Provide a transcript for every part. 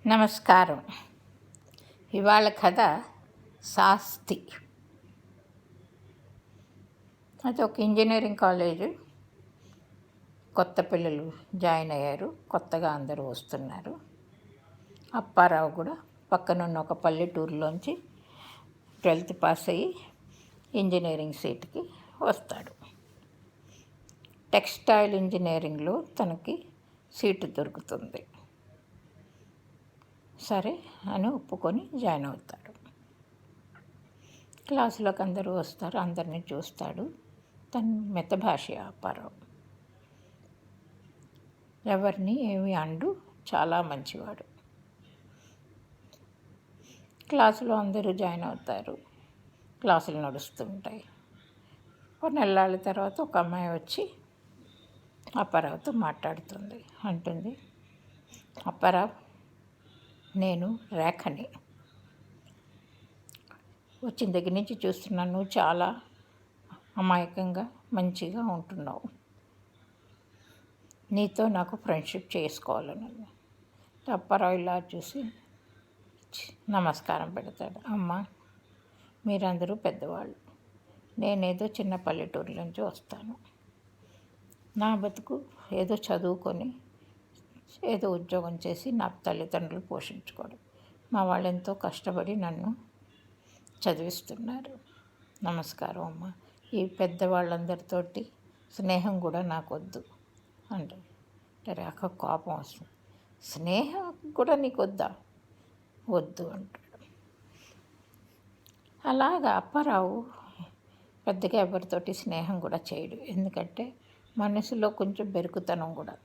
నమస్కారం. ఇవాళ కథ శాస్తి. అది ఒక ఇంజనీరింగ్ కాలేజు. కొత్త పిల్లలు జాయిన్ అయ్యారు, కొత్తగా అందరూ వస్తున్నారు. అప్పారావు కూడా పక్కనున్న ఒక పల్లెటూరులోంచి 12th పాస్ అయ్యి ఇంజనీరింగ్ సీట్కి వస్తాడు. టెక్స్టైల్ ఇంజనీరింగ్లో తనకి సీటు దొరుకుతుంది. సరే అని ఒప్పుకొని జాయిన్ అవుతాడు. క్లాసులోకి అందరూ వస్తారు, అందరినీ చూస్తాడు. తన మితభాష అప్పారావు. ఎవరిని ఏమి అండు, చాలా మంచివాడు. క్లాసులో అందరూ జాయిన్ అవుతారు, క్లాసులు నడుస్తుంటాయి. కొన్ని నెలల తర్వాత ఒక అమ్మాయి వచ్చి అప్పారావుతో మాట్లాడుతుంది. అంటుంది, అప్పారావు, నేను రేఖని. వచ్చిన దగ్గర నుంచి చూస్తున్నాను, నువ్వు చాలా అమాయకంగా మంచిగా ఉంటున్నావు. నీతో నాకు ఫ్రెండ్షిప్ చేసుకోవాలని. అప్పారావు ఇలా చూసి నమస్కారం పెడతాడు. అమ్మ, మీరందరూ పెద్దవాళ్ళు, నేనేదో చిన్న పల్లెటూరు నుంచి వస్తాను. నా బతుకు ఏదో చదువుకొని ఏదో ఉద్యోగం చేసి నా తల్లిదండ్రులు పోషించుకోవడం. మా వాళ్ళు ఎంతో కష్టపడి నన్ను చదివిస్తున్నారు. నమస్కారం అమ్మ, ఈ పెద్దవాళ్ళందరితోటి స్నేహం కూడా నాకు వద్దు అంటారు. రేఖ కోపం వస్తుంది. స్నేహం కూడా నీకు వద్దా? వద్దు అంటాడు. అలాగా అప్పారావు పెద్దగా ఎవరితోటి స్నేహం కూడా చేయడు. ఎందుకంటే మనసులో కొంచెం బెరుకుతనం కూడా.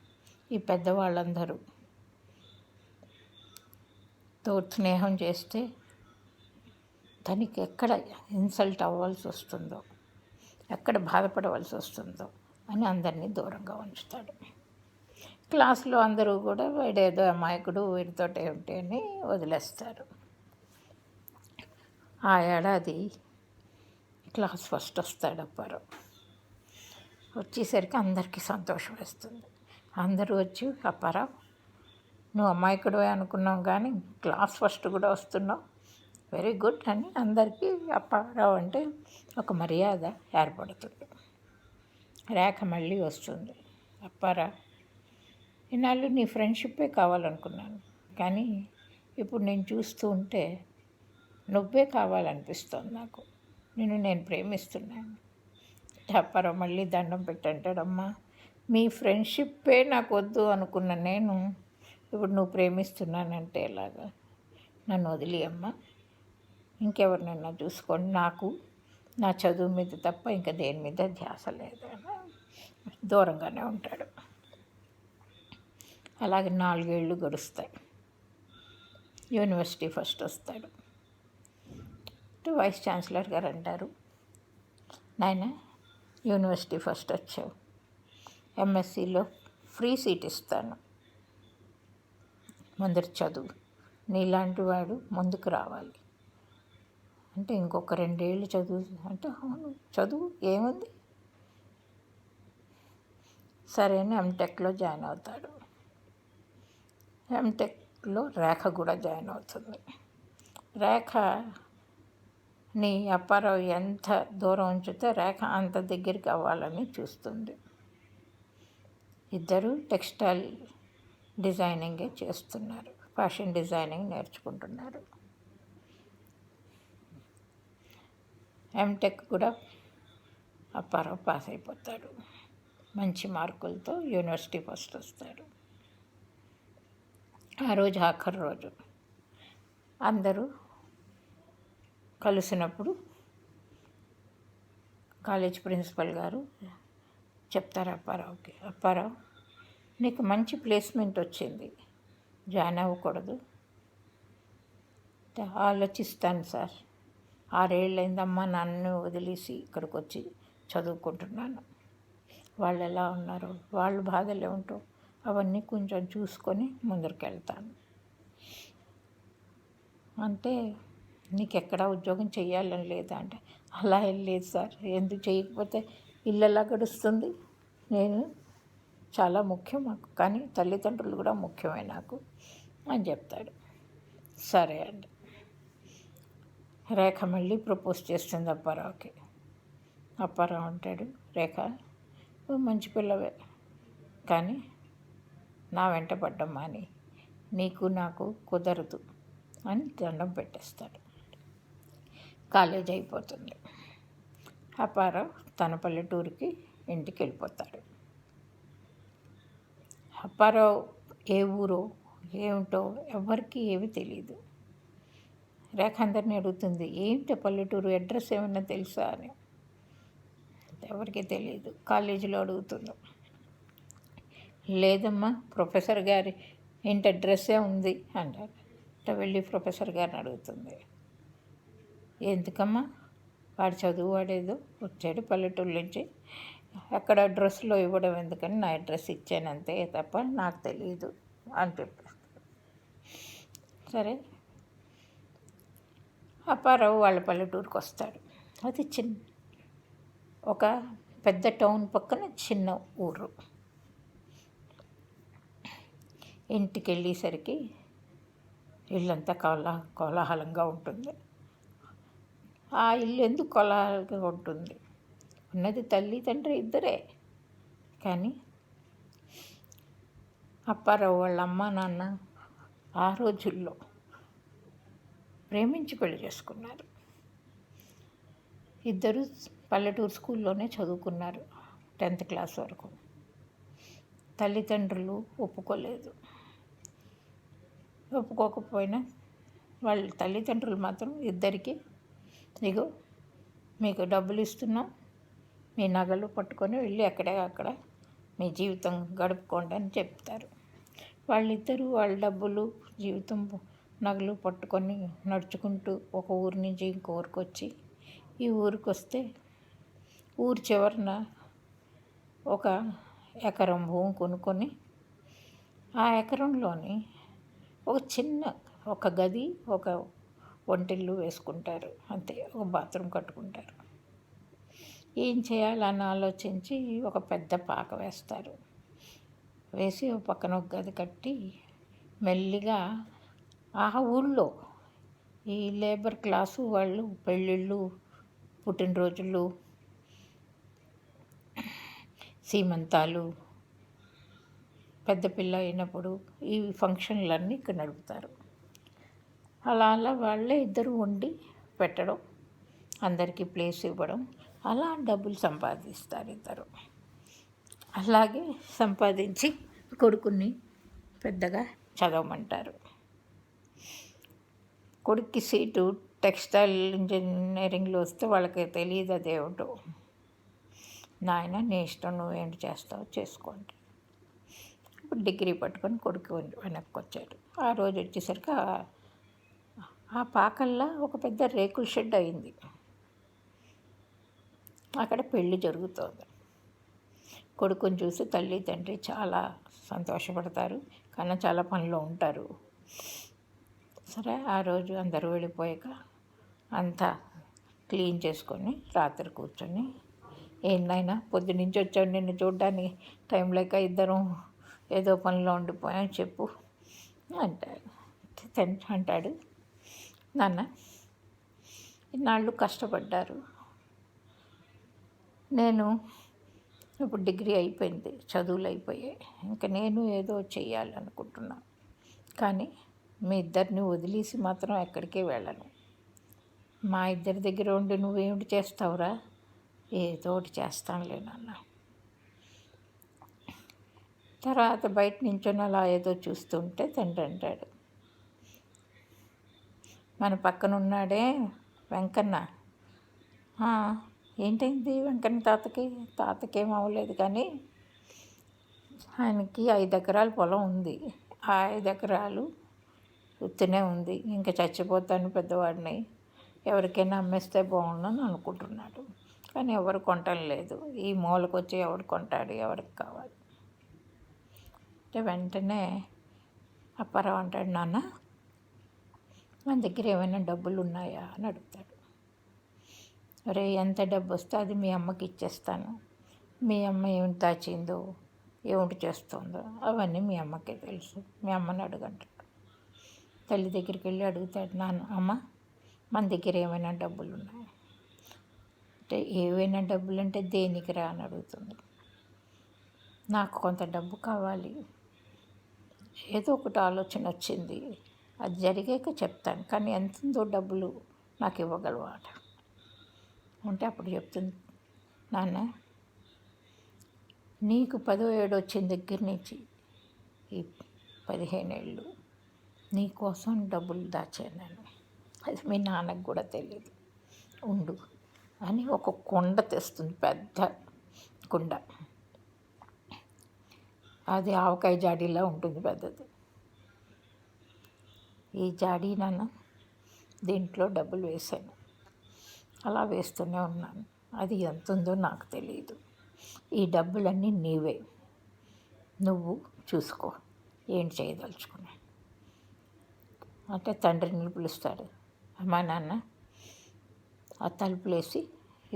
ఈ పెద్దవాళ్ళందరూ తో స్నేహం చేస్తే తనకి ఎక్కడ ఇన్సల్ట్ అవ్వాల్సి వస్తుందో, ఎక్కడ బాధపడవలసి వస్తుందో అని అందరినీ దూరంగా ఉంచుతాడు. క్లాసులో అందరూ కూడా వీడేదో అమాయకుడు, వీడితో ఏమిటి అని వదిలేస్తారు. ఆ ఏడాది క్లాస్ ఫస్ట్ వస్తాడు అప్పారావు. వచ్చేసరికి అందరికీ సంతోషం వేస్తుంది. అందరూ వచ్చి, అప్పారావు, నువ్వు అమాయకుడివే అనుకున్నాం కానీ క్లాస్ ఫస్ట్ కూడా వస్తున్నావు, వెరీ గుడ్ అని అందరికీ అప్పారావు అంటే ఒక మర్యాద ఏర్పడుతుంది. రేఖ మళ్ళీ వస్తుంది. అప్పారావు, ఈనాళ్ళు నీ ఫ్రెండ్షిప్పే కావాలనుకున్నాను, కానీ ఇప్పుడు నేను చూస్తూ ఉంటే నువ్వే కావాలనిపిస్తుంది నాకు. నేను ప్రేమిస్తున్నాను. అప్పారావు మళ్ళీ దండం పెట్టంటాడమ్మా, మీ ఫ్రెండ్షిప్పే నాకు వద్దు అనుకున్న నేను ఇప్పుడు నువ్వు ప్రేమిస్తున్నానంటే ఎలాగా? నన్ను వదిలేయమ్మా, ఇంకెవరినైనా చూసుకోండి, నాకు నా చదువు మీద తప్ప ఇంకా దేని మీద ధ్యాస లేదు అని దూరంగానే ఉంటాడు. అలాగే 4 ఏళ్ళు గడుస్తాయి. యూనివర్సిటీ ఫస్ట్ వస్తాడు. వైస్ ఛాన్సలర్ గారు అంటారు, నాయన యూనివర్సిటీ ఫస్ట్ వచ్చావు, ఎంఎస్సిలో ఫ్రీ సీట్ ఇస్తాను, ముందర చదువు, నీలాంటి వాడు ముందుకు రావాలి అంటే ఇంకొక 2 ఏళ్ళు చదువు అంటే, అవును చదువు ఏముంది, సరే అని ఎంటెక్లో జాయిన్ అవుతాడు. ఎంటెక్లో రేఖ కూడా జాయిన్ అవుతుంది. రేఖని అప్పారావు ఎంత దూరం ఉంచితే రేఖ అంత దగ్గరికి అవ్వాలని చూస్తుంది. ఇద్దరు టెక్స్టైల్ డిజైనింగే చేస్తున్నారు, ఫ్యాషన్ డిజైనింగ్ నేర్చుకుంటున్నారు. ఎంటెక్ కూడా అప్పారావు పాస్ అయిపోతాడు. మంచి మార్కులతో యూనివర్సిటీ ఫస్ట్ వస్తాడు. ఆ రోజు ఆఖరి రోజు అందరూ కలిసినప్పుడు కాలేజ్ ప్రిన్సిపల్ గారు చెప్తారు అప్పారావుకి, అప్పారావు, నీకు మంచి ప్లేస్మెంట్ వచ్చింది, జాయిన్ అవ్వకూడదు? ఆలోచిస్తాను సార్, 6 ఏళ్ళైందమ్మా నన్ను వదిలేసి ఇక్కడికి వచ్చి చదువుకుంటున్నాను. వాళ్ళు ఎలా ఉన్నారో, వాళ్ళు బాధలు ఏమిటో అవన్నీ కొంచెం చూసుకొని ముందరికి అంటే, నీకు ఎక్కడ ఉద్యోగం చేయాలని లేదా అంటే, అలా ఏం లేదు సార్, ఎందుకు చేయకపోతే ఇల్లు ఎలా గడుస్తుంది, నేను చాలా ముఖ్యం మాకు, కానీ తల్లిదండ్రులు కూడా ముఖ్యమే నాకు అని చెప్తాడు. సరే అండి. రేఖ మళ్ళీ ప్రపోజ్ చేస్తుంది అప్పారావుకి. అప్పారావు అంటాడు, రేఖ నువ్వు మంచి పిల్లవే, కానీ నా వెంట పడ్డం మాని, నీకు నాకు కుదరదు అని దండం పెట్టేస్తాడు. కాలేజ్ అయిపోతుంది. అప్పారావు తన పల్లెటూరికి ఇంటికి వెళ్ళిపోతాడు. అప్పారావు ఏ ఊరో ఏమిటో ఎవరికి ఏమీ తెలియదు. రేఖ అందరినీ అడుగుతుంది, ఏంటి పల్లెటూరు అడ్రస్ ఏమన్నా తెలుసా అని. ఎవరికి తెలియదు. కాలేజీలో అడుగుతుంది, లేదమ్మా ప్రొఫెసర్ గారి ఇంటి అడ్రస్సే ఉంది అంటారు. వెళ్ళి ప్రొఫెసర్ గారిని అడుగుతుంది, ఎందుకమ్మా వాడు చదువు వాడేదో వచ్చాడు పల్లెటూరు నుంచి, అక్కడ అడ్రస్లో ఇవ్వడం ఎందుకని నా అడ్రస్ ఇచ్చాను అంతే తప్ప నాకు తెలియదు అని చెప్పేస్తాడు. సరే అప్పారావు వాళ్ళ పల్లెటూరుకి వస్తాడు. అది ఒక పెద్ద టౌన్ పక్కన చిన్న ఊరు. ఇంటికి వెళ్ళేసరికి ఇల్లంతా కోలాహలంగా ఉంటుంది. ఆ ఇల్లు ఎందుకు కోలాహలంగా ఉంటుంది? ఉన్నది తల్లి తండ్రి ఇద్దరే, కానీ అప్పారావు వాళ్ళ అమ్మ నాన్న ఆ రోజుల్లో ప్రేమించి పెళ్లి చేసుకున్నారు. ఇద్దరు పల్లెటూరు స్కూల్లోనే చదువుకున్నారు 10th క్లాస్ వరకు. తల్లిదండ్రులు ఒప్పుకోలేదు. ఒప్పుకోకపోయినా వాళ్ళ తల్లిదండ్రులు మాత్రం ఇద్దరికి, ఇగో మీకు డబ్బులు ఇస్తున్నాం, మీ నగలు పట్టుకొని వెళ్ళి అక్కడ మీ జీవితం గడుపుకోండి అని చెప్తారు. వాళ్ళిద్దరూ వాళ్ళ డబ్బులు జీవితం నగలు పట్టుకొని నడుచుకుంటూ ఒక ఊరి నుంచి ఇంకో ఊరికి వచ్చి, ఈ ఊరికి వస్తే ఊరి చివరన ఒక ఎకరం భూమి కొనుక్కొని ఆ ఎకరంలోని ఒక గది ఒక వంటిల్లు వేసుకుంటారు, అంతే. ఒక బాత్రూమ్ కట్టుకుంటారు. ఏం చేయాలని ఆలోచించి ఒక పెద్ద పాక వేస్తారు. వేసి ఒక పక్కన ఒక గది కట్టి మెల్లిగా ఆ ఊళ్ళో ఈ లేబర్ క్లాసు వాళ్ళు పెళ్ళిళ్ళు, పుట్టినరోజులు, సీమంతాలు, పెద్ద పిల్ల అయినప్పుడు ఈ ఫంక్షన్లన్నీ ఇక్కడ నడుపుతారు. అలా వాళ్ళే ఇద్దరు వండి పెట్టడం, అందరికీ ప్లేస్ ఇవ్వడం, అలా డబ్బులు సంపాదిస్తారు ఇద్దరు. అలాగే సంపాదించి కొడుకుని పెద్దగా చదవమంటారు. కొడుక్కి సీటు టెక్స్టైల్ ఇంజనీరింగ్లో వస్తే వాళ్ళకి తెలియదు అదేమిటో. నాయన నీ ఇష్టం, నువ్వేంటి చేస్తావు చేసుకోండి. ఇప్పుడు డిగ్రీ పట్టుకొని కొడుకు వెనక్కి వచ్చాడు. ఆ రోజు వచ్చేసరికి ఆ పాకల్లా ఒక పెద్ద రేకుల షెడ్ అయింది. అక్కడ పెళ్ళి జరుగుతోంది. కొడుకుని చూసి తల్లి తండ్రి చాలా సంతోషపడతారు, కానీ చాలా పనిలో ఉంటారు. సరే ఆ రోజు అందరూ వెళ్ళిపోయాక అంతా క్లీన్ చేసుకొని రాత్రి కూర్చొని, ఏందైనా పొద్దునుంచి వచ్చాడు నిన్ను చూడ్డానికి, టైం లేక ఇద్దరం ఏదో పనిలో ఉండిపోయాం చెప్పు అంటాడు. నాన్న ఇన్నాళ్ళు కష్టపడ్డారు, నేను ఇప్పుడు డిగ్రీ అయిపోయింది, చదువులు అయిపోయాయి, ఇంకా నేను ఏదో చెయ్యాలనుకుంటున్నా, కానీ మీ ఇద్దరిని వదిలేసి మాత్రం ఎక్కడికి వెళ్ళను. మా ఇద్దరి దగ్గర ఉండి నువ్వేమిటి చేస్తావురా? ఏదో ఒకటి చేస్తానులే నాన్న. తర్వాత బయట నించొని అలా ఏదో చూస్తుంటే తండ్రి అంటాడు, మన పక్కన ఉన్నాడే వెంకన్న, ఏంటైంది వెంకన్న తాతకేం అవ్వలేదు, కానీ ఆయనకి 5 ఎకరాల పొలం ఉంది. ఆ 5 ఎకరాలు ఉత్తినే ఉంది, ఇంకా చచ్చిపోతాను పెద్దవాడిని, ఎవరికైనా అమ్మేస్తే బాగుండని అనుకుంటున్నాడు, కానీ ఎవరు కొనటం లేదు. ఈ మూలకు వచ్చి ఎవడు కొంటాడు, ఎవరికి కావాలి అంటే వెంటనే అప్పారావు అంటాడు, నాన్న మన దగ్గర ఏమైనా డబ్బులు ఉన్నాయా అని అడుగుతాడు. అరే ఎంత డబ్బు వస్తే అది మీ అమ్మకి ఇచ్చేస్తాను, మీ అమ్మ ఏమిటి దాచిందో ఏమిటి చేస్తుందో అవన్నీ మీ అమ్మకే తెలుసు, మీ అమ్మని అడుగంటాడు. తల్లి దగ్గరికి వెళ్ళి అడుగుతాడు, నాన్న అమ్మ మన దగ్గర ఏమైనా డబ్బులు ఉన్నాయి అంటే, ఏవైనా డబ్బులు అంటే దేనికి రా అని అడుగుతుంది. నాకు కొంత డబ్బు కావాలి, ఏదో ఒకటి ఆలోచన వచ్చింది, అది జరిగాక చెప్తాను, కానీ ఎంత ఉందో డబ్బులు నాకు ఇవ్వగలవా అంటే అప్పుడు చెప్తుంది, నాన్న నీకు 10వ ఏడు వచ్చిన దగ్గర నుంచి ఈ 15 ఏళ్ళు నీ కోసం డబ్బులు దాచాను నేను, అది మీ నాన్నకు కూడా తెలియదు, ఉండు అని ఒక కుండ తెస్తుంది, పెద్ద కుండ, అది ఆవకాయ జాడీలా ఉంటుంది పెద్దది. ఈ జాడీ నాన్న దీంట్లో డబ్బులు వేశాను, అలా వేస్తూనే ఉన్నాను, అది ఎంత ఉందో నాకు తెలియదు, ఈ డబ్బులన్నీ నీవే, నువ్వు చూసుకో ఏం చేయదలుచుకున్నా అంటే తండ్రిని పిలుస్తాడు. అమ్మా నాన్న ఆ తలుపులేసి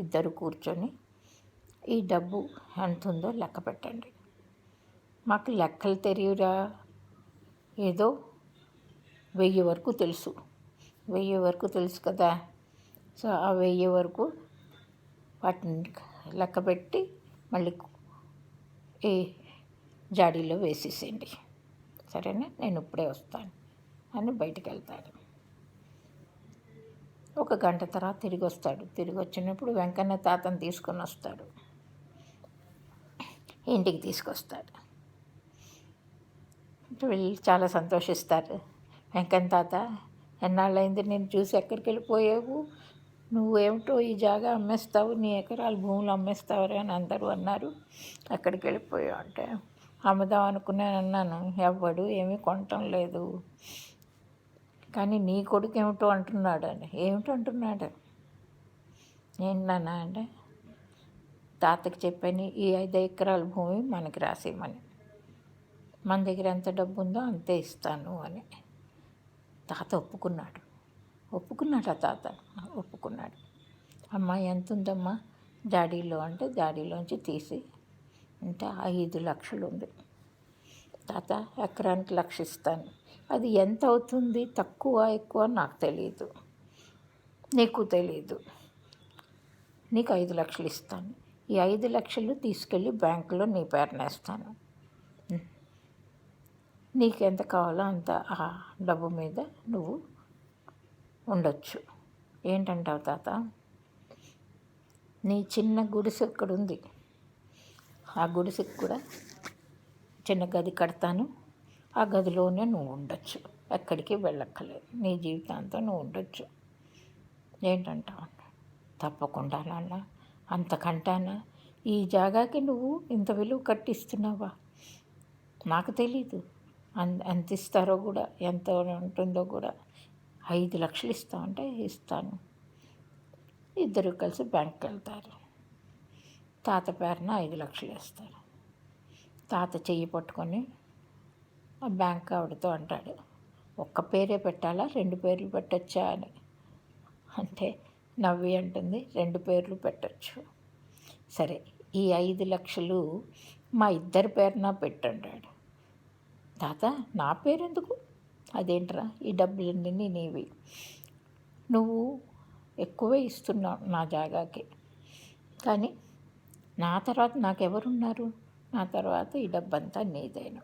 ఇద్దరు కూర్చొని ఈ డబ్బు ఎంత ఉందో లెక్క పెట్టండి. మాకు లెక్కలు తెలియరా, ఏదో 1000 వరకు తెలుసు, 1000 వరకు తెలుసు కదా, సో ఆ 1000 వరకు వాటిని లెక్క పెట్టి మళ్ళీ ఈ జాడీలో వేసేసేయండి, సరేనా, నేను ఇప్పుడే వస్తాను అని బయటికి వెళ్తాడు. ఒక గంట తర్వాత తిరిగి వస్తాడు. తిరిగి వచ్చినప్పుడు వెంకన్న తాతను తీసుకొని వస్తాడు, ఇంటికి తీసుకొస్తాడు. వీళ్ళు చాలా సంతోషిస్తారు. వెంకన్న తాత, ఎన్నాళ్ళైంది నేను చూసి, ఎక్కడికి వెళ్ళిపోయావు, నువ్వేమిటో ఈ జాగా అమ్మేస్తావు, నీ ఎకరాలు భూములు అమ్మేస్తావరే అని అందరూ అన్నారు, ఎక్కడికి వెళ్ళిపోయావు అంటే, అమ్ముదాం అనుకున్నాను అన్నాను, ఎవ్వడు ఏమీ కొనటం లేదు, కానీ నీ కొడుకు ఏమిటో అంటున్నాడు అని. ఏమిటో అంటున్నాడు, ఏంటన్నా అంటే, తాతకి చెప్పాను ఈ 5 ఎకరాల భూమి మనకి రాసేయమని, మన దగ్గర ఎంత డబ్బు ఉందో అంతే ఇస్తాను అని. తాత ఒప్పుకున్నాడు. ఆ తాత ఒప్పుకున్నాడు. అమ్మ ఎంత ఉందమ్మా జాడీలో అంటే, జాడీలోంచి తీసి అంటే 5 లక్షలు ఉంది. తాత ఎకరానికి 1,00,000 ఇస్తాను. అది ఎంత అవుతుంది, తక్కువ ఎక్కువ నాకు తెలియదు, నీకు తెలియదు, నీకు 5 లక్షలు ఇస్తాను. ఈ 5 లక్షలు తీసుకెళ్ళి బ్యాంకులో నీ పేరున వేస్తాను, నీకు ఎంత కావాలో అంత ఆ డబ్బు మీద నువ్వు ఉండొచ్చు. ఏంటంటావు తాత, నీ చిన్న గుడిసె ఎక్కడుంది, ఆ గుడిసెకి కూడా చిన్న గది కడతాను, ఆ గదిలోనే నువ్వు ఉండొచ్చు, ఎక్కడికి వెళ్ళక్కర్లేదు, నీ జీవితాంతం నువ్వు ఉండొచ్చు, ఏంటంటావు. తప్పకుండా నాన్న, అంతకంటానా, ఈ జాగాకి నువ్వు ఇంత విలువ కట్టిస్తున్నావా, నాకు తెలీదు, ఎంత ఇస్తారో కూడా, ఎంత ఉంటుందో కూడా. 5 లక్షలు ఇస్తామంటే ఇస్తాను. ఇద్దరు కలిసి బ్యాంక్కి వెళ్తారు. తాత పేరున 5 లక్షలు వేస్తారు. తాత చెయ్యి పట్టుకొని ఆ బ్యాంక్ ఆవిడతో అంటాడు, ఒక్క పేరే పెట్టాలా 2 పేర్లు పెట్టచ్చా అని. అంటే నవ్వి అంటుంది, 2 పేర్లు పెట్టచ్చు. సరే, ఈ 5 లక్షలు మా ఇద్దరి పేరున పెట్టంటాడు. తాత నా పేరు ఎందుకు, అదేంట్రా, ఈ డబ్బులన్నీ నీవి, నువ్వు ఎక్కువే ఇస్తున్నావు నా జాగాకి, కానీ నా తర్వాత నాకెవరున్నారు, నా తర్వాత ఈ డబ్బంతా నీదైనా,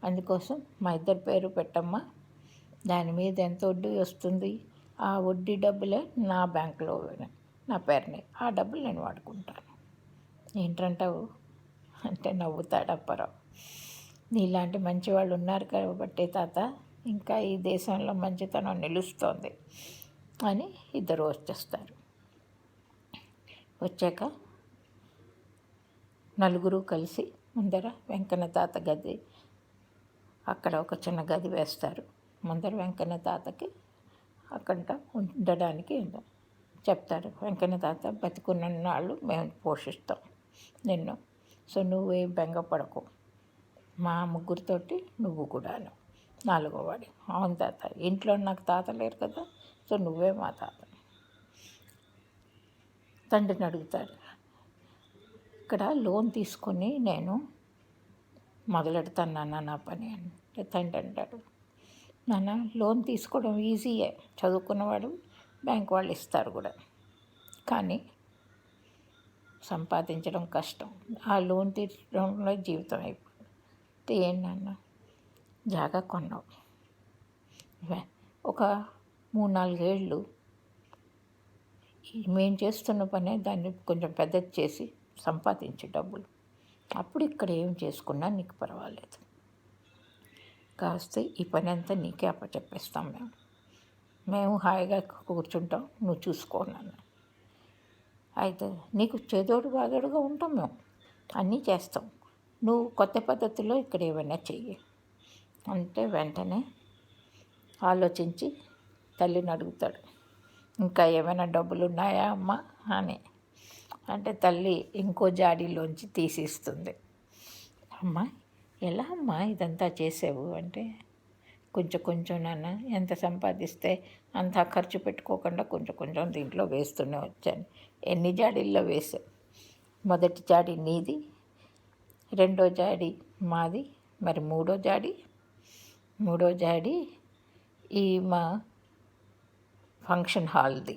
అందుకోసం మా ఇద్దరి పేరు పెట్టమ్మా, దాని మీద ఎంత వడ్డీ వస్తుంది, ఆ వడ్డీ డబ్బులే నా బ్యాంకులో నా పేరుని, ఆ డబ్బులు నేను వాడుకుంటాను. ఏంటంటావు అంటే నవ్వుతాడు అప్పారావు. నీలాంటి మంచి వాళ్ళు ఉన్నారు కాబట్టి తాత, ఇంకా ఈ దేశంలో మంచితనం నిలుస్తోంది అని ఇద్దరు వచ్చేస్తారు. వచ్చాక నలుగురు కలిసి ముందర వెంకన్న తాత గది, అక్కడ ఒక చిన్న గది వేస్తారు. ముందర వెంకన్న తాతకి అక్కడ ఉండడానికి చెప్తారు. వెంకన్న తాత, బతికున్న నాళ్ళు మేము పోషిస్తాం నిన్ను, సో నువ్వేం బెంగపడకు, మా ముగ్గురితోటి నువ్వు కూడాను 4వ వాడి. అవును తాత, ఇంట్లో నాకు తాత లేరు కదా, సో నువ్వే మా తాత. తండ్రిని అడుగుతాడు, ఇక్కడ లోన్ తీసుకొని నేను మొదలెడతాను నాన్న నా పని అంటే, తండ్రి అంటాడు, నాన్న లోన్ తీసుకోవడం ఈజీయే, చదువుకున్నవాడు బ్యాంక్ వాళ్ళు ఇస్తారు కూడా, కానీ సంపాదించడం కష్టం. ఆ లోన్ తీర్చడంలో జీవితం అయిపోయింది. ఏంటి నాన్న, జాగా కొన్నావు, ఒక 3-4 ఏళ్ళు మేము చేస్తున్న పనే దాన్ని కొంచెం పెద్దది చేసి సంపాదించు డబ్బులు, అప్పుడు ఇక్కడ ఏం చేసుకున్నా నీకు పర్వాలేదు. కాస్తే ఈ పని అంతా నీకే అప్పచెప్పేస్తాం మేము హాయిగా కూర్చుంటాం, నువ్వు చూసుకోనన్నా. అయితే నీకు చేదోడు బాదోడుగా ఉంటాం, మేము అన్నీ చేస్తాం, నువ్వు కొత్త పద్ధతిలో ఇక్కడ ఏమైనా చెయ్యి అంటే వెంటనే ఆలోచించి తల్లిని అడుగుతాడు, ఇంకా ఏమైనా డబ్బులు ఉన్నాయా అమ్మ అని. అంటే తల్లి ఇంకో జాడీలోంచి తీసిస్తుంది. అమ్మ ఎలా అమ్మా ఇదంతా చేసావు అంటే, కొంచెం కొంచెం నాన్న, ఎంత సంపాదిస్తే అంతా ఖర్చు పెట్టుకోకుండా కొంచెం కొంచెం దీంట్లో వేస్తూనే వచ్చాను. ఎన్ని జాడీల్లో వేసావు? మొదటి జాడీ నీది, రెండో జాడీ మాది, మరి మూడో జాడీ ఈ మా ఫంక్షన్ హాల్ది.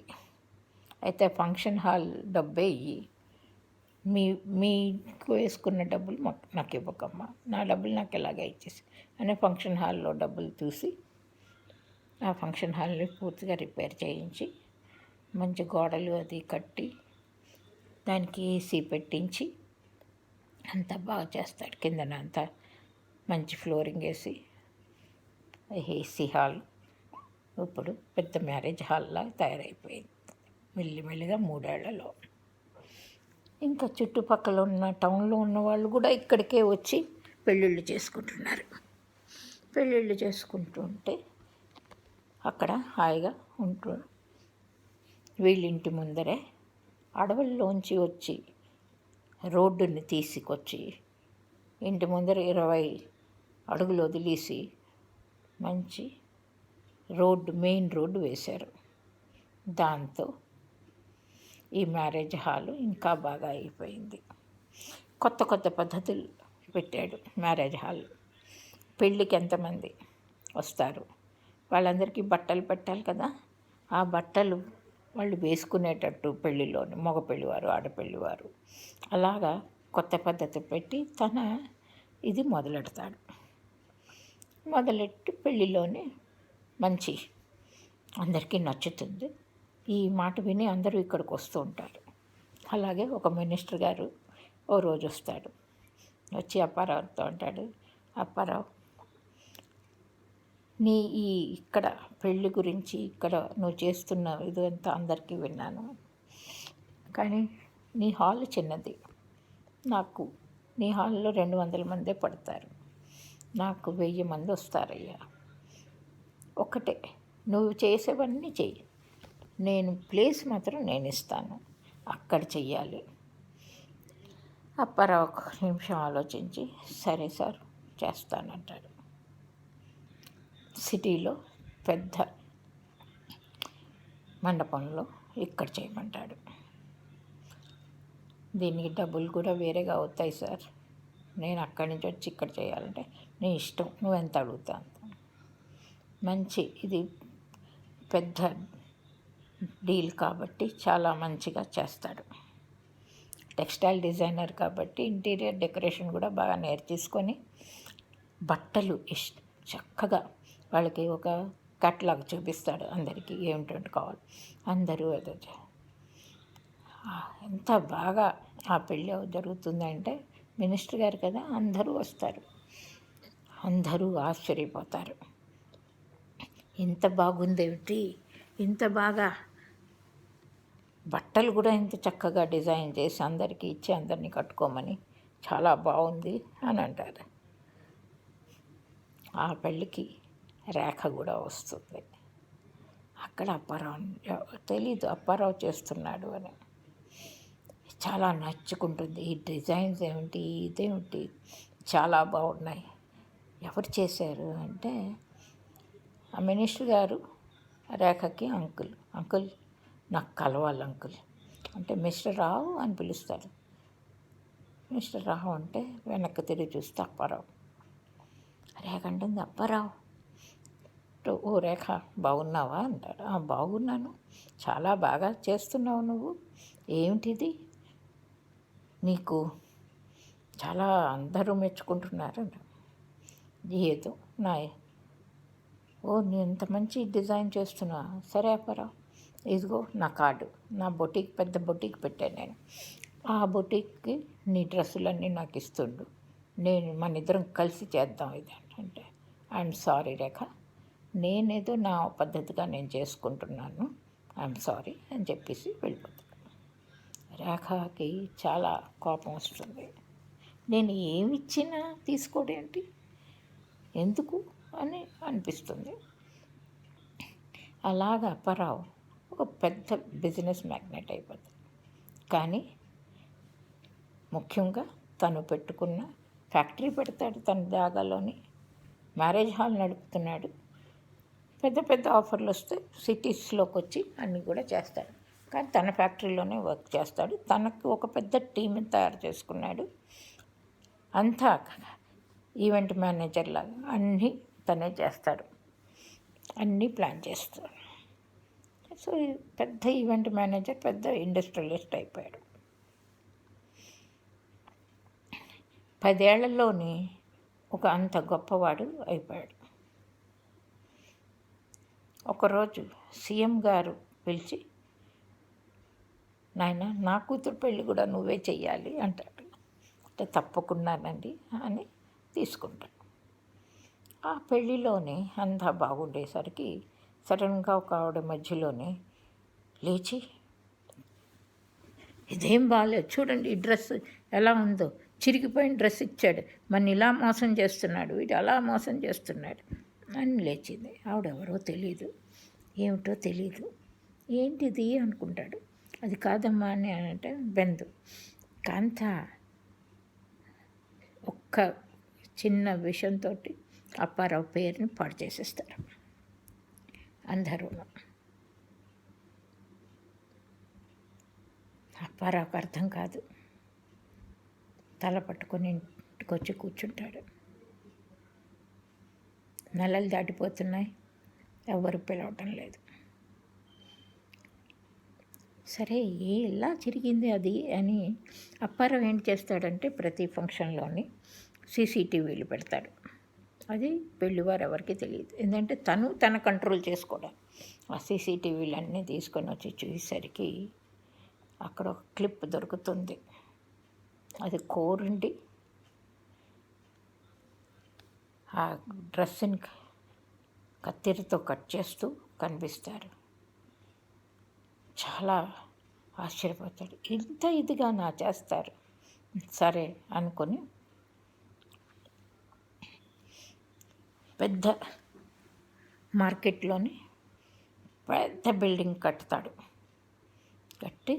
అయితే ఫంక్షన్ హాల్ డబ్బే ఇయ్యి, మీకు వేసుకున్న డబ్బులు నాకు ఇవ్వకమ్మా, నా డబ్బులు నాకు ఎలాగ ఇచ్చేసి అనే ఫంక్షన్ హాల్లో డబ్బులు చూసి ఆ ఫంక్షన్ హాల్ని పూర్తిగా రిపేర్ చేయించి మంచి గోడలు అది కట్టి దానికి ఏసీ పెట్టించి అంతా బాగా చేస్తాడు. కిందన అంతా మంచి ఫ్లోరింగ్ వేసి ఏసీ హాల్ ఇప్పుడు పెద్ద మ్యారేజ్ హాల్లా తయారైపోయింది మెల్లిమెల్లిగా 3 ఏళ్లలో. ఇంకా చుట్టుపక్కల ఉన్న టౌన్లో ఉన్న వాళ్ళు కూడా ఇక్కడికే వచ్చి పెళ్ళిళ్ళు చేసుకుంటున్నారు. పెళ్ళిళ్ళు చేసుకుంటుంటే అక్కడ హాయిగా ఉంటూ వీళ్ళింటి ముందరే అడవుల్లోంచి వచ్చి రోడ్డుని తీసుకొచ్చి ఇంటి ముందర 20 అడుగులు వదిలేసి మంచి మెయిన్ రోడ్డు వేశారు. దాంతో ఈ మ్యారేజ్ హాలు ఇంకా బాగా అయిపోయింది. కొత్త పద్ధతులు పెట్టాడు మ్యారేజ్ హాల్. పెళ్ళికి ఎంతమంది వస్తారు, వాళ్ళందరికీ బట్టలు పెట్టాలి కదా, ఆ బట్టలు వాళ్ళు వేసుకునేటట్టు పెళ్ళిలోని మగ పెళ్ళివారు ఆడపెళ్ళివారు అలాగా కొత్త పద్ధతి పెట్టి తన ఇది మొదలెట్టి పెళ్ళిలోనే మంచి అందరికీ నచ్చుతుంది. ఈ మాట విని అందరూ ఇక్కడికి వస్తూ ఉంటారు. అలాగే ఒక మినిస్టర్ గారు ఓ రోజు వస్తాడు, వచ్చి అప్పారావుతో అంటాడు, అప్పారావు, నీ ఇక్కడ పెళ్ళి గురించి ఇక్కడ నువ్వు చేస్తున్న ఇదంతా అందరికీ విన్నాను, కానీ నీ హాల్ చిన్నది, నాకు నీ హాల్లో 200 మందే పడతారు, నాకు 1000 మంది వస్తారయ్యా. ఒకటే, నువ్వు చేసేవన్నీ చెయ్యి, నేను ప్లేస్ మాత్రం నేను ఇస్తాను, అక్కడ చెయ్యాలి. అప్పారావు 1 నిమిషం ఆలోచించి సరే సార్ చేస్తానంటాడు. సిటీలో పెద్ద మండపంలో ఇక్కడ చేయమంటాడు. దీనికి డబ్బులు కూడా వేరేగా అవుతాయి సార్, నేను అక్కడి నుంచి వచ్చి ఇక్కడ చేయాలంటే నీ ఇష్టం, నువ్వు ఎంత అడుగుతా అంత. మంచి ఇది పెద్ద డీల్ కాబట్టి చాలా మంచిగా చేస్తాడు. టెక్స్టైల్ డిజైనర్ కాబట్టి ఇంటీరియర్ డెకరేషన్ కూడా బాగా నేర్చేసుకొని బట్టలు చక్కగా వాళ్ళకి ఒక కట్లాగ్ చూపిస్తాడు, అందరికీ ఏమిటంటే కావాలి, అందరూ ఎంత బాగా ఆ పెళ్ళి జరుగుతుందంటే మినిస్టర్ గారు కదా, అందరూ వస్తారు, అందరూ ఆశ్చర్యపోతారు, ఇంత బాగుందేమిటి, ఇంత బాగా బట్టలు కూడా ఇంత చక్కగా డిజైన్ చేసి అందరికీ ఇచ్చి అందరినీ కట్టుకోమని చాలా బాగుంది అని అంటారు. ఆ పెళ్ళికి రేఖ కూడా వస్తుంది. అక్కడ అప్పారావు తెలీదు అప్పారావు చేస్తున్నాడు అని, చాలా నచ్చుకుంటుంది. ఈ డిజైన్స్ ఏమిటి, ఇదేమిటి చాలా బాగున్నాయి, ఎవరు చేశారు అంటే ఆ మినిస్టర్ గారు రేఖకి అంకుల్ నాకు కలవాలి అంకుల్ అంటే మిస్టర్ రావు అని పిలుస్తాడు. మిస్టర్ రావు అంటే వెనక్కి తిరిగి చూస్తే అప్పారావు. రేఖ అంటుంది, అప్పారావు ఫస్ట్ ఓ రేఖ బాగున్నావా అంటాడు. బాగున్నాను, చాలా బాగా చేస్తున్నావు నువ్వు, ఏమిటిది నీకు చాలా అందరూ మెచ్చుకుంటున్నారు. ఏదో నా నేను ఇంత మంచి డిజైన్ చేస్తున్నా, సరే అప్పారావు ఇదిగో నా కార్డు, నా బొటిక్ పెద్ద బొటిక్ పెట్టాను నేను, ఆ బొటిక్కి నీ డ్రెస్సులన్నీ నాకు ఇస్తుండు, మన ఇద్దరం కలిసి చేద్దాం ఇది అంటే, ఐఎమ్ సారీ రేఖ, నేనేదో నా పద్ధతిగా నేను చేసుకుంటున్నాను, ఐఎమ్ సారీ అని చెప్పేసి వెళ్ళిపోతాను. రేఖకి చాలా కోపం వస్తుంది. నేను ఏమిచ్చినా తీసుకోడేంటి, ఎందుకు అని అనిపిస్తుంది. అలాగ అప్పారావు ఒక పెద్ద బిజినెస్ మ్యాగ్నెట్ అయిపోతుంది. కానీ ముఖ్యంగా తను పెట్టుకున్న ఫ్యాక్టరీ పెడతాడు, తన జాగాలోని మ్యారేజ్ హాల్ నడుపుతున్నాడు, పెద్ద పెద్ద ఆఫర్లు వస్తే సిటీస్లోకి వచ్చి అన్నీ కూడా చేస్తాడు. కానీ తన ఫ్యాక్టరీలోనే వర్క్ చేస్తాడు. తనకు ఒక పెద్ద టీంని తయారు చేసుకున్నాడు. అంతా ఈవెంట్ మేనేజర్ లాగా అన్నీ తనే చేస్తాడు, అన్నీ ప్లాన్ చేస్తాడు. సో పెద్ద ఈవెంట్ మేనేజర్, పెద్ద ఇండస్ట్రియలిస్ట్ అయిపోయాడు. 10 ఏళ్లలోని ఒక అంత గొప్పవాడు అయిపోయాడు. ఒకరోజు సీఎం గారు పిలిచి, నాయన నా కూతురు పెళ్ళి కూడా నువ్వే చెయ్యాలి అంటాడు. అంటే తప్పకుండానండి అని తీసుకుంటాడు. ఆ పెళ్ళిలోనే అంతా బాగుండేసరికి సడన్గా ఒక ఆవిడ మధ్యలోనే లేచి, ఇదేం బాగాలేదు చూడండి, ఈ డ్రెస్ ఎలా ఉందో, చిరిగిపోయిన డ్రెస్ ఇచ్చాడు, మన ఇలా మోసం చేస్తున్నాడు, వీడు అలా మోసం చేస్తున్నాడు అని లేచింది. ఆవిడెవరో తెలీదు, ఏమిటో తెలీదు, ఏంటిది అనుకుంటాడు. అది కాదమ్మా అని అంటే బెందు కాంత ఒక్క చిన్న విషయంతో అప్పారావు పేరుని పాడు చేసేస్తారు అందరూ. అప్పారావుకి అర్థం కాదు, తల పట్టుకొని ఇంటికి వచ్చి కూర్చుంటాడు. నెలలు దాటిపోతున్నాయి, ఎవరు పిలవటం లేదు. సరే ఎలా చిరిగింది అది అని అప్పారావు ఏంటి చేస్తాడంటే ప్రతి ఫంక్షన్లోని సీసీటీవీలు పెడతాడు. అది పెళ్ళివారు ఎవరికి తెలియదు, ఎందుకంటే తన కంట్రోల్ చేసుకోవడం. ఆ సీసీటీవీలన్నీ తీసుకొని వచ్చి చూసేసరికి అక్కడ ఒక క్లిప్ దొరుకుతుంది. అది కోరుండి ఆ డ్రెస్ని కత్తిరితో కట్ చేస్తూ కనిపిస్తారు. చాలా ఆశ్చర్యపోతాడు, ఇంత ఇదిగా నా చేస్తారు. సరే అనుకొని పెద్ద మార్కెట్లోని పెద్ద బిల్డింగ్ కట్టుతాడు. కట్టి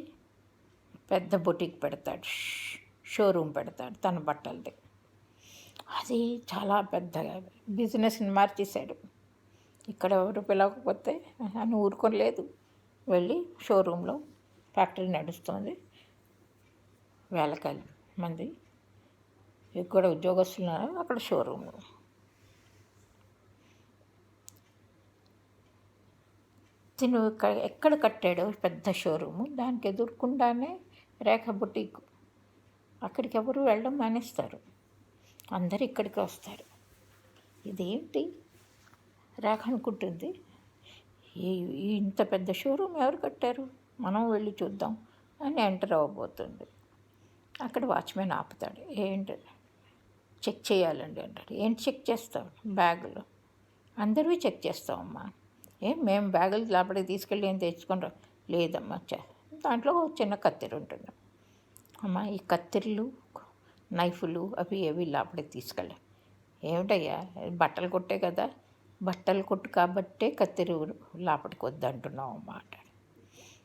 పెద్ద బొటిక్ పెడతాడు, షోరూమ్ పెడతాడు తన బట్టలది. అది చాలా పెద్ద బిజినెస్ని మార్చేశాడు. ఇక్కడ ఎవరు పిలవకపోతే అని ఊరుకోలేదు, వెళ్ళి షోరూంలో ఫ్యాక్టరీ నడుస్తుంది, వేల మంది ఇక్కడ ఉద్యోగస్తులు అక్కడ షోరూమ్. తిను ఎక్కడ కట్టాడో పెద్ద షోరూము, దానికి ఎదుర్కొండానే రేఖ బుటీక్. అక్కడికి ఎవరు వెళ్ళడం మానేస్తారు, అందరు ఇక్కడికి వస్తారు. ఇదేంటి రేఖ అనుకుంటుంది, ఇంత పెద్ద షోరూమ్ ఎవరు కట్టారు, మనం వెళ్ళి చూద్దాం అని ఎంటర్ అవ్వబోతుంది. అక్కడ వాచ్మెన్ ఆపుతాడు. ఏంటి చెక్ చేయాలండి అంటాడు. ఏంటి చెక్ చేస్తావు? బ్యాగులు అందరివి చెక్ చేస్తామమ్మా. మేము బ్యాగులు లోపలికి తీసుకెళ్ళి ఏం తెచ్చుకుంటాం? లేదమ్మా, దాంట్లో చిన్న కత్తెర ఉంటుంది అమ్మా, ఈ కత్తెరలు నైఫులు అవి లోపలికి తీసుకెళ్ళాం. ఏమిటయ్యా బట్టలు కొట్టే కదా, బట్టలు కొట్టు కాబట్టే కత్తెర లోపలికి వద్దంటున్నావు అన్నమాట.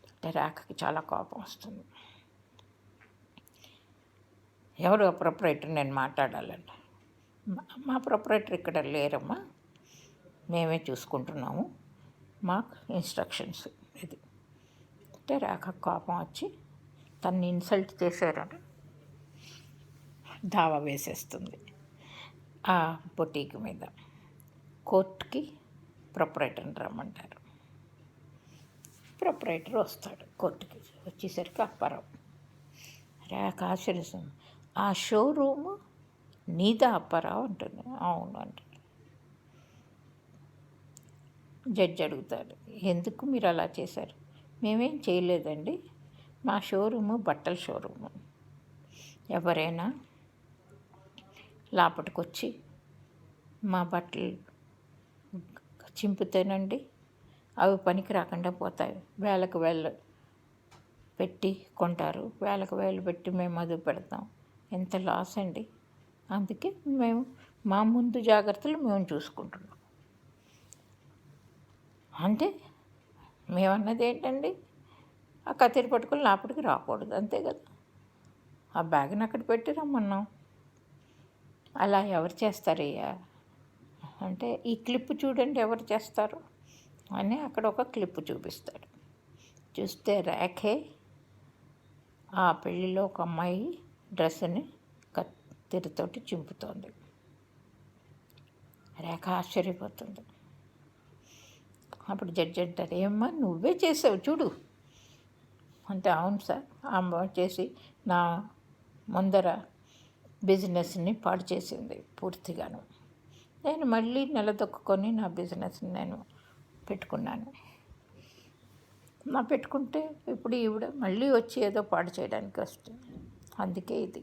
అంటే రేఖకి చాలా కోపం వస్తుంది. ఎవరు ప్రొపరేటర్, నేను మాట్లాడాలండి. మా ప్రొపరేటర్ ఇక్కడ లేరమ్మా, మేమే చూసుకుంటున్నాము, మాకు ఇన్స్ట్రక్షన్స్ ఇది. అంటే రేఖ కోపం వచ్చి తన్ని ఇన్సల్ట్ చేశారని దావా వేసేస్తుంది ఆ బొటీక్ మీద. కోర్టుకి ప్రొపరేటర్ని రమ్మంటారు. ప్రొపరేటర్ వస్తాడు కోర్టుకి. వచ్చేసరికి అప్పారావు రేఖ ఆశ్చర్యం, ఆ షోరూము నీదా అప్పారావు అంటుంది. అవును అంటుంది. జడ్జి అడుగుతాడు, ఎందుకు మీరు అలా చేశారు? మేమేం చేయలేదండి, మా షోరూము బట్టల షోరూము. ఎవరైనా లోపటికొచ్చి మా బట్టలు చింపితేనండి అవి పనికి రాకుండా పోతాయి. వేలకు వేలు పెట్టి కొంటారు, వేలకు వేలు పెట్టి మేము అది పెడతాం, ఎంత లాస్ అండి. అందుకే మేము మా ముందు జాగ్రత్తలు మేము చూసుకుంటున్నాం. అంటే మేమన్నది ఏంటండి, ఆ కత్తిరి పట్టుకుని లోపలికి రాకూడదు, అంతే కదా. ఆ బ్యాగ్ని అక్కడ పెట్టి రమ్మన్నాం. అలా ఎవరు చేస్తారయ్యా అంటే, ఈ క్లిప్ చూడండి ఎవరు చేస్తారు అని అక్కడ ఒక క్లిప్ చూపిస్తాడు. చూస్తే రేఖే ఆ పెళ్ళిలో ఒక అమ్మాయి డ్రెస్సుని కత్తిరితోటి చింపుతోంది. రేఖ ఆశ్చర్యపోతుంది. అప్పుడు జడ్జి అంటారు, ఏమ్మా నువ్వే చేసావు చూడు అంటే, అవును సార్, ఆ అమ్మాయి చేసి నా ముందర బిజినెస్ని పాడు చేసింది పూర్తిగాను. నేను మళ్ళీ నిలదొక్కుని నా బిజినెస్ని నేను పెట్టుకున్నాను. నా పెట్టుకుంటే ఇప్పుడు ఈవిడ మళ్ళీ వచ్చి ఏదో పాడు చేయడానికి వస్తుంది. అందుకే ఇది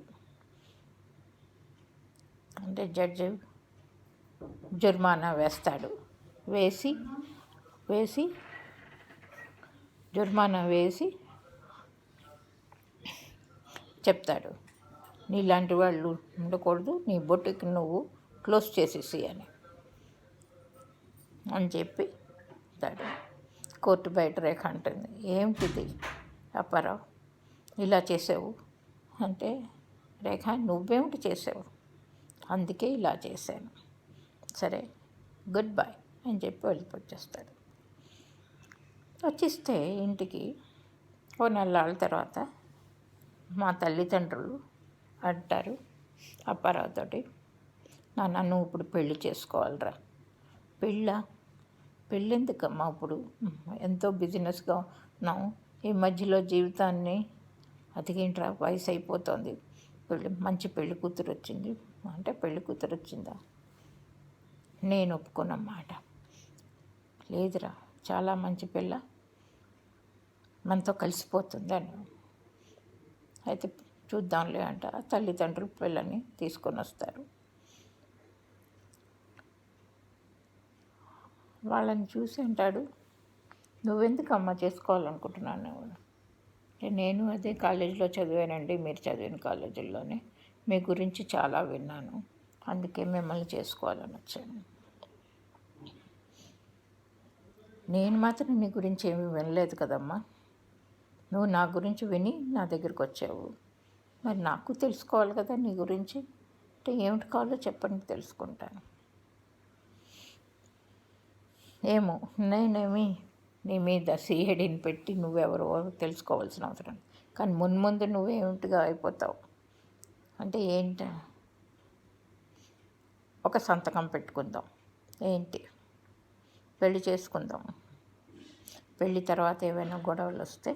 అంటే జడ్జి జుర్మానా వేస్తాడు. జుర్మానా వేసి చెప్తాడు, నీలాంటి వాళ్ళు ఉండకూడదు, నీ బొట్టుకి నువ్వు క్లోజ్ చేసేసి అని చెప్పి చెప్తాడు. కోర్టు బయట రేఖ అంటుంది, ఏమిటిది అప్పారావు ఇలా చేసావు అంటే, రేఖ నువ్వేమిటి చేసావు, అందుకే ఇలా చేశాను, సరే గుడ్ బై అని చెప్పి వెళ్ళిపోచ్చేస్తాడు. వచ్చేస్తే ఇంటికి ఓ నెలల తర్వాత మా తల్లిదండ్రులు అంటారు అప్పారావుతోటి, నాన్న నువ్వు ఇప్పుడు పెళ్ళి చేసుకోవాలిరా. పెళ్ళెందుకమ్మా, ఇప్పుడు ఎంతో బిజినెస్గా ఉన్నాం, ఈ మధ్యలో జీవితాన్ని అతికేంట్రా, వయసు అయిపోతుంది, మంచి పెళ్లి కూతురు వచ్చింది అంటే, పెళ్లి కూతురు వచ్చిందా, నేను ఒప్పుకున్నమాట, లేదురా చాలా మంచి పిల్ల మనతో కలిసిపోతుంది అని. అయితే చూద్దాంలే అంట. తల్లిదండ్రులు పిల్లని తీసుకొని వస్తారు. వాళ్ళని చూసి అంటాడు, నువ్వెందుకు అమ్మ చేసుకోవాలనుకుంటున్నాను అంటే, నేను అదే కాలేజీలో చదివానండి, మీరు చదివిన కాలేజీల్లోనే, మీ గురించి చాలా విన్నాను, అందుకే మిమ్మల్ని చేసుకోవాలని వచ్చాను. నేను మాత్రం నీ గురించి ఏమీ వినలేదు కదమ్మా, నువ్వు నా గురించి విని నా దగ్గరికి వచ్చావు, మరి నాకు తెలుసుకోవాలి కదా నీ గురించి, అంటే ఏమిటి కావాలో చెప్పండి తెలుసుకుంటాను. ఏమో నేనేమి నీ మీద సిఐడిని పెట్టి నువ్వెవరో తెలుసుకోవాల్సిన అవసరం, కానీ ముందు నువ్వేమిటిగా అయిపోతావు అంటే, ఏంట ఒక సంతకం పెట్టుకుందాం, ఏంటి పెళ్లి చేసుకుందాం, పెళ్ళి తర్వాత ఏమైనా గొడవలు వస్తే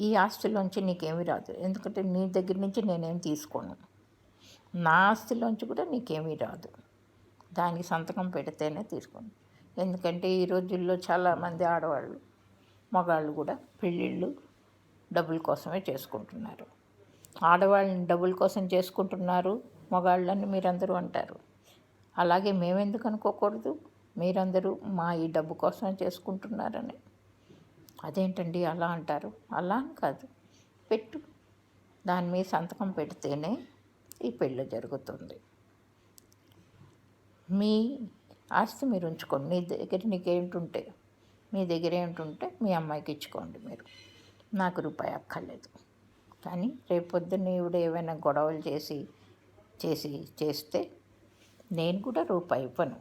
ఈ ఆస్తిలోంచి నీకేమీ రాదు, ఎందుకంటే నీ దగ్గర నుంచి నేనేం తీసుకోను, నా ఆస్తిలోంచి కూడా నీకేమీ రాదు, దానికి సంతకం పెడితేనే తీసుకోను. ఎందుకంటే ఈ రోజుల్లో చాలామంది ఆడవాళ్ళు మగాళ్ళు కూడా పెళ్ళిళ్ళు డబ్బుల కోసమే చేసుకుంటున్నారు. ఆడవాళ్ళని డబ్బుల కోసం చేసుకుంటున్నారు మగాళ్ళని మీరందరూ అంటారు, అలాగే మేమెందుకు అనుకోకూడదు, మీరందరూ మా ఈ డబ్బు కోసమే చేసుకుంటున్నారని. అదేంటండి అలా అంటారు, అలా అని కాదు, పెట్టు, దాని మీద సంతకం పెడితేనే ఈ పెళ్ళి జరుగుతుంది. మీ ఆస్తి మీరు ఉంచుకోండి, నీ దగ్గర నీకేంటుంటే మీ దగ్గర ఏంటుంటే మీ అమ్మాయికి ఇచ్చుకోండి, మీరు నాకు రూపాయి అక్కర్లేదు. కానీ రేపొద్దున్న ఈవిడ ఏమైనా గొడవలు చేస్తే నేను కూడా రూపాయి ఇవ్వను,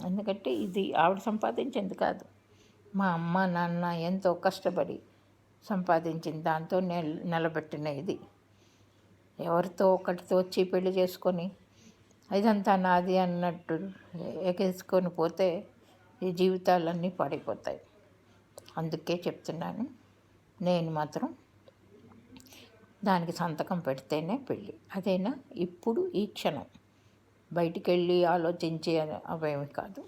ఎందుకంటే ఇది ఆవిడ సంపాదించింది కాదు, మా అమ్మ నాన్న ఎంతో కష్టపడి సంపాదించిన దాంతో నిలబెట్టిన ఇది. ఎవరితో ఒకటితో వచ్చి పెళ్లి చేసుకొని ఇదంతా నాది అన్నట్టు ఎగేసుకొని పోతే ఈ జీవితాలన్నీ పాడైపోతాయి. అందుకే చెప్తున్నాను, నేను మాత్రం దానికి సంతకం పెడితేనే పెళ్ళి. అదైనా ఇప్పుడు ఈ క్షణం, బయటికి వెళ్ళి ఆలోచించి అవేమి కాదు.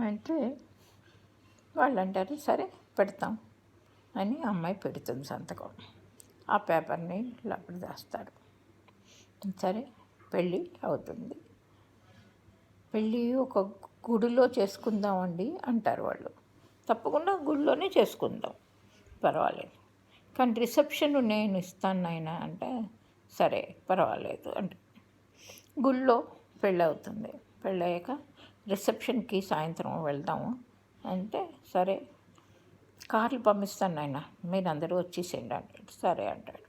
అంటే వాళ్ళు అంటారు సరే పెడతాం అని అమ్మాయి పెడుతుంది సంతకం. ఆ పేపర్ని లోపల దాస్తాడు. సరే పెళ్ళి అవుతుంది. పెళ్ళి ఒక గుడిలో చేసుకుందామండి అంటారు వాళ్ళు. తప్పకుండా గుడిలోనే చేసుకుందాం, పర్వాలేదు. కానీ రిసెప్షన్ నేను ఇస్తాను నాయనా అంటే సరే పర్వాలేదు అంటే గుళ్ళో పెళ్ళి అవుతుంది. పెళ్ళి అయ్యాక రిసెప్షన్కి సాయంత్రం వెళ్దాము అంటే సరే కార్లు పంపిస్తాను నాయన, మీరు అందరూ వచ్చేసేయండి అంటాడు. సరే అంటాడు.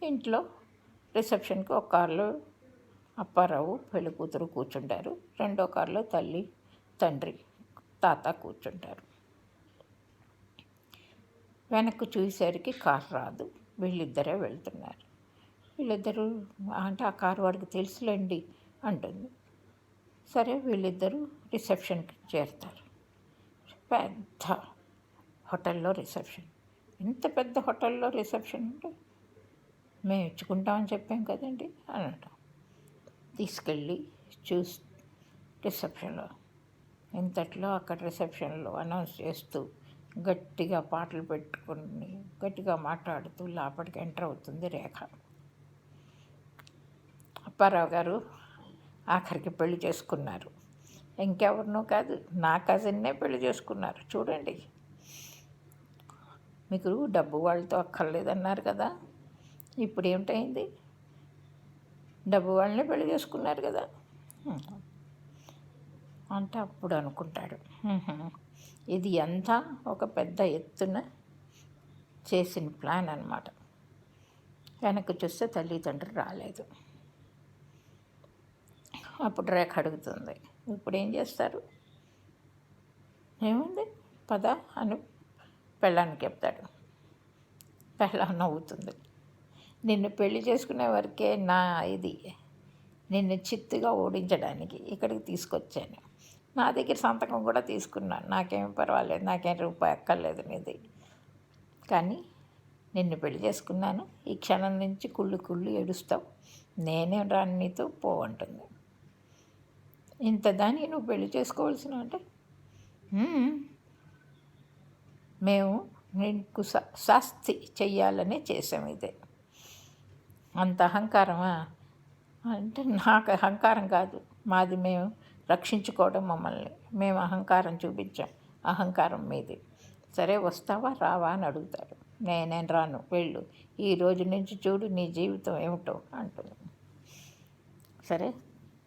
ఇంట్లో రిసెప్షన్కి ఒక కారులో అప్పారావు పెళ్లి కూతురు కూర్చుంటారు. రెండో కారులో తల్లి, తండ్రి, తాత కూర్చుంటారు. వెనక్కి చూసేసరికి కారు రాదు. వీళ్ళిద్దరే వెళ్తున్నారు. వీళ్ళిద్దరూ అంటే ఆ కారు వాడికి తెలుసులేండి అంటుంది. సరే వీళ్ళిద్దరూ రిసెప్షన్కి చేరుతారు. పెద్ద హోటల్లో రిసెప్షన్. ఇంత పెద్ద హోటల్లో రిసెప్షన్ అంటే మేము ఇచ్చుకుంటామని చెప్పాం కదండి అని అంటాం. తీసుకెళ్ళి రిసెప్షన్లో ఇంతట్లో అక్కడ రిసెప్షన్లో అనౌన్స్ చేస్తూ గట్టిగా పాటలు పెట్టుకుని గట్టిగా మాట్లాడుతూ లోపలికి ఎంటర్ అవుతుంది రేఖ. అప్పారావు గారు ఆఖరికి పెళ్లి చేసుకున్నారు. ఇంకెవరినో కాదు, నా కజిన్నే పెళ్లి చేసుకున్నారు. చూడండి, మీకు డబ్బు వాళ్ళతో అక్కర్లేదన్నారు కదా, ఇప్పుడు ఏమిటైంది? డబ్బు వాళ్ళని పెళ్లి చేసుకున్నారు కదా అంటే అప్పుడు అనుకుంటాడు, ఇది అంతా ఒక పెద్ద ఎత్తున చేసిన ప్లాన్ అన్నమాట. వెనక్కి చూస్తే తల్లిదండ్రులు రాలేదు. అప్పుడు రేఖ అడుగుతుంది, ఇప్పుడు ఏం చేస్తారు? ఏముంది పద అని పెళ్ళానికి చెప్తాడు. పెళ్ళాం నవ్వుతుంది. నిన్ను పెళ్లి చేసుకునే వరకే నా ఇది, నిన్ను చిత్తుగా ఓడించడానికి ఇక్కడికి తీసుకొచ్చాను. నా దగ్గర సంతకం కూడా తీసుకున్నాను, నాకేం పర్వాలేదు, నాకేం రూపాయి అక్కర్లేదు నీది. కానీ నిన్ను పెళ్లి చేసుకున్నాను, ఈ క్షణం నుంచి కుళ్ళు ఏడుస్తావు, నేనేం రాను నీతో పోవంటుంది. ఇంత దాన్ని నువ్వు పెళ్లి చేసుకోవాల్సిన అంటే మేము నీకు శాస్తి చెయ్యాలనే చేసాం. ఇదే అంత అహంకారమా అంటే నాకు అహంకారం కాదు, మాది మేము రక్షించుకోవడం, మమ్మల్ని మేము అహంకారం చూపించాం, అహంకారం మీది. సరే వస్తావా రావా అని అడుగుతాడు. నేనేం రాను, వెళ్ళు, ఈ రోజు నుంచి చూడు నీ జీవితం ఏమిటో అంటుంది. సరే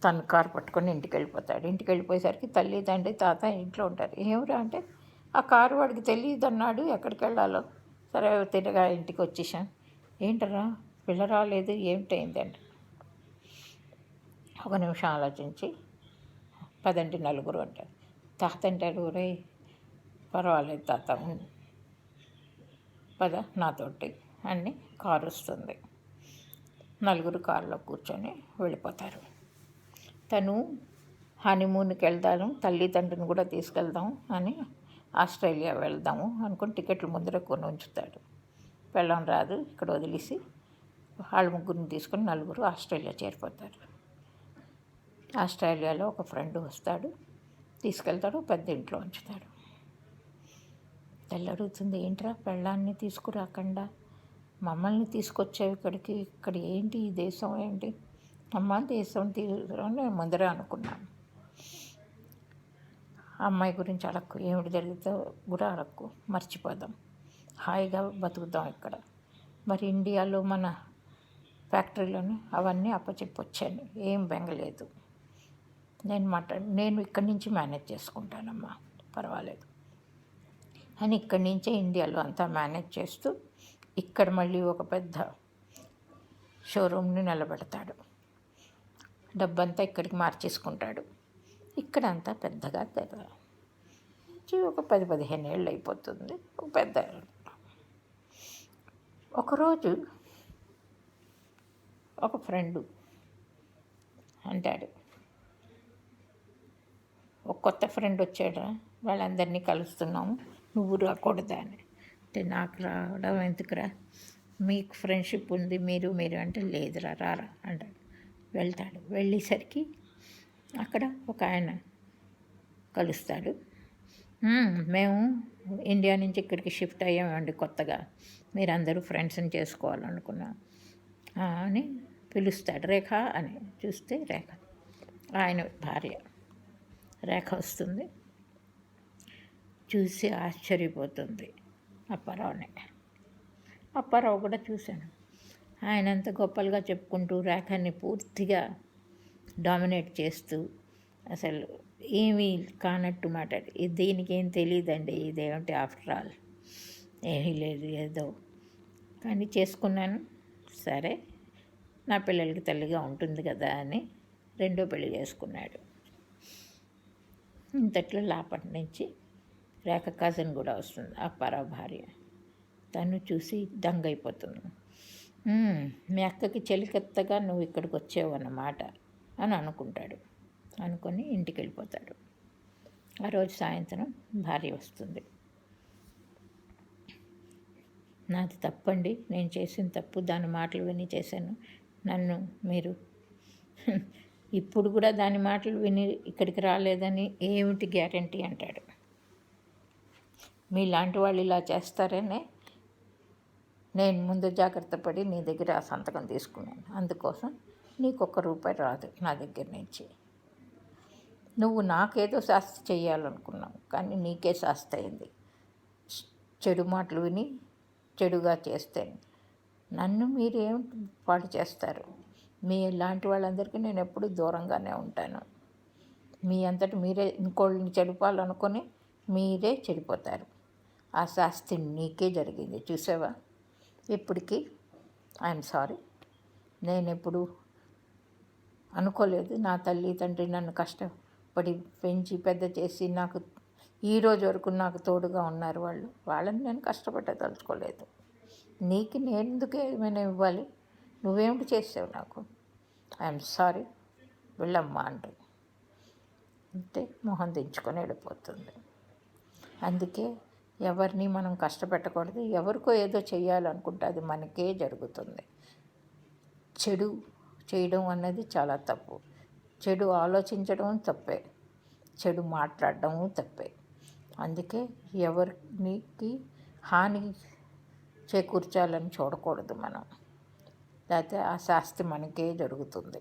తను కారు పట్టుకొని ఇంటికి వెళ్ళిపోతాడు. ఇంటికి వెళ్ళిపోయేసరికి తల్లి తండ్రి తాత ఇంట్లో ఉంటారు. ఏమిరా అంటే ఆ కారు వాడికి తెలియదు అన్నాడు, ఎక్కడికి వెళ్ళాలో. సరే తిరగా ఇంటికి వచ్చేసాం. ఏంటరా పిల్ల రాలేదు, ఏమిటైంది అంటే ఒక నిమిషం ఆలోచించి పదండి నలుగురు అంటారు. తాత అంటారు, రే పర్వాలేదు తాత పద నాతోటి అని కారు వస్తుంది. నలుగురు కారులో కూర్చొని వెళ్ళిపోతారు. తను హనీమూన్కి వెళ్దాము, తల్లిదండ్రిని కూడా తీసుకెళ్దాం అని ఆస్ట్రేలియా వెళ్దాము అనుకుని టికెట్లు ముందర కొని ఉంచుతాడు. పెళ్ళం రాదు, ఇక్కడ వదిలేసి వాళ్ళ ముగ్గురిని తీసుకొని నలుగురు ఆస్ట్రేలియా చేరిపోతారు. ఆస్ట్రేలియాలో ఒక ఫ్రెండ్ వస్తాడు, తీసుకెళ్తాడు, పెద్ద ఇంట్లో ఉంచుతాడు. తెల్ల అడుగుతుంది, ఏంట్రా పెళ్ళాన్ని తీసుకురాకుండా మమ్మల్ని తీసుకొచ్చావు ఇక్కడికి, ఇక్కడ ఏంటి ఈ దేశం ఏంటి? అమ్మ దేశం తీసుకుని నేను ముందరే అనుకున్నాను. అమ్మాయి గురించి అడక్కు, ఏమిటి జరిగితే కూడా అడక్కు, మర్చిపోదాం, హాయిగా బతుకుదాం ఇక్కడ. మరి ఇండియాలో మన ఫ్యాక్టరీలోని అవన్నీ అప్పచెప్పొచ్చాను, ఏం బెంగలేదు, నేను ఇక్కడి నుంచి మేనేజ్ చేసుకుంటానమ్మా, పర్వాలేదు అని ఇక్కడి నుంచే ఇండియాలో అంతా మేనేజ్ చేస్తూ ఇక్కడ మళ్ళీ ఒక పెద్ద షోరూమ్ని నిలబెడతాడు. డబ్బంతా ఇక్కడికి మార్చేసుకుంటాడు. ఇక్కడంతా పెద్దగా ఒక 10-15 ఏళ్ళు అయిపోతుంది. ఒక పెద్ద ఒకరోజు ఒక ఫ్రెండు అంటాడు, ఒక కొత్త ఫ్రెండ్ వచ్చాడా, వాళ్ళందరినీ కలుస్తున్నాము, నువ్వు రాకూడదా అని. అంటే నాకు రావడం ఎందుకురా, మీకు ఫ్రెండ్షిప్ ఉంది, మీరు అంటే లేదురా రారా అంటాడు. వెళ్తాడు. వెళ్ళేసరికి అక్కడ ఒక ఆయన కలుస్తాడు. మేము ఇండియా నుంచి ఇక్కడికి షిఫ్ట్ అయ్యామండి కొత్తగా, మీరందరూ ఫ్రెండ్స్ని చేసుకోవాలనుకున్నాం అని పిలుస్తాడు. రేఖ అని చూస్తే రేఖ ఆయన భార్య రేఖ వస్తుంది. చూసి ఆశ్చర్యపోతుంది అప్పారావుని. అప్పారావు కూడా చూశాను. ఆయన అంత గొప్పలుగా చెప్పుకుంటూ రేఖని పూర్తిగా డామినేట్ చేస్తూ అసలు ఏమీ కానట్టు మాట్లాడి, దీనికి ఏం తెలియదండి, ఇదేమిటి ఆఫ్టర్ ఆల్, ఏమీ లేదు ఏదో కానీ చేసుకున్నాను, సరే నా పిల్లలకి తల్లిగా ఉంటుంది కదా అని రెండో పెళ్లి చేసుకున్నాడు. ఇంతట్లో లాపటి నుంచి రేఖ కజిన్ కూడా వస్తుంది, అప్పారావు భార్య. తను చూసి దంగైపోతుంది. మీ అక్కకి చెలికత్తగా నువ్వు ఇక్కడికి వచ్చావు అన్నమాట అని అనుకుంటాడు. అనుకొని ఇంటికి వెళ్ళిపోతాడు. ఆ రోజు సాయంత్రం భార్య వస్తుంది. నాది తప్పండి, నేను చేసిన తప్పు, దాని మాటలు విని చేశాను, నన్ను మీరు ఇప్పుడు కూడా దాని మాటలు విని ఇక్కడికి రాలేదని ఏమిటి గ్యారంటీ అంటాడు. మీలాంటి వాళ్ళు ఇలా చేస్తారనే నేను ముందు జాగ్రత్త పడి నీ దగ్గర ఆ సంతకం తీసుకున్నాను, అందుకోసం నీకు ₹1 రాదు నా దగ్గర నుంచి. నువ్వు నాకేదో శాస్తి చేయాలనుకున్నావు, కానీ నీకే శాస్తి అయింది. చెడు మాటలు విని చెడుగా చేస్తే నన్ను మీరేం పాడు చేస్తారు. మీ లాంటి వాళ్ళందరికీ నేను ఎప్పుడూ దూరంగానే ఉంటాను. మీ అంతటి మీరే ఇంకోళ్ళని చెడిపాలనుకొని మీరే చెడిపోతారు. ఆ శాస్తి నీకే జరిగింది చూసావా. ఇప్పటికీ ఐఎమ్ సారీ. నేను ఎప్పుడు అనుకోలేదు నా తల్లి తండ్రి నన్ను కష్టపడి పెంచి పెద్ద చేసి నాకు ఈ రోజు వరకు నాకు తోడుగా ఉన్నారు. వాళ్ళని నేను కష్టపడదలుచుకోలేదు. నీకు నేను ఎందుకు ఏమైనా ఇవ్వాలి, నువ్వేమిటి చేసావు నాకు, ఐఎమ్ సారీ, వెళ్ళమ్మా అంటుంది. అంతే, మొహం దించుకొని వెళ్ళిపోతుంది. అందుకే ఎవరిని మనం కష్టపెట్టకూడదు. ఎవరికో ఏదో చేయాలనుకుంటే అది మనకే జరుగుతుంది. చెడు చేయడం అన్నది చాలా తప్పు. చెడు ఆలోచించడం తప్పే, చెడు మాట్లాడడం తప్పే. అందుకే ఎవరికి హాని చేకూర్చాలని చూడకూడదు మనం, లేకపోతే ఆ శాస్తి మనకే జరుగుతుంది.